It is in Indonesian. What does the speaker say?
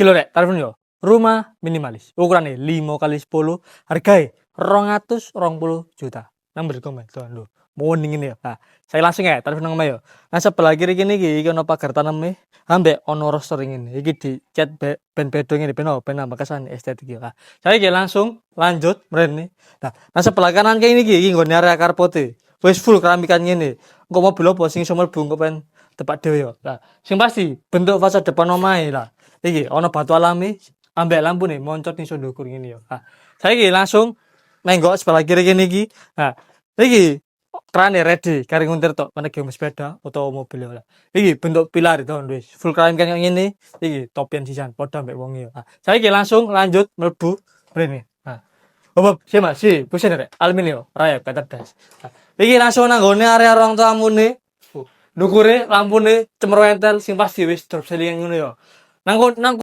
Iki lho rek, tarifnya yo. Rumah minimalis, ukurannya 5 kali 10, harganya 220 juta. Nang mriku Mas, lho. Mending ini ya. Nah, saya langsung ya tarif nang omah yo. Nah, sebelah kiri kene iki ono pagar taneme, ambek ono roster ngene. Iki dicat ben bedo ngene ben nambah kesan estetik ya. Nah, saya iki langsung lanjut mrene. Nah, sebelah kanan kene iki nggone area carporte. Wis full keramikan ngene. Engko mobil opo sing iso mlebu engko pen tepak dhewe yo. Nah, sing pasti bentuk fasad depan omahe lah. Iki ono batu alami ambek lampu nih moncot ning ndukur ngene yo. Nah, saiki langsung menggok sebelah kiri kene iki. Nah, iki krane ready kari nguntir tok mana game sepeda utawa mobil ya. Iki bentuk pilar itu wis full kran kayak ngene. Iki topian sisan padha ambek wong yo. Nah, saiki langsung lanjut mlebu mrene. Nah, Bob, si Mas, si, busen rek, aluminium, rayap, kata das. Nah, iki langsung nanggone area ruang tamune. Ndukure lampune cemerwentel sing pasti wis drop ceiling ngono yo. Nang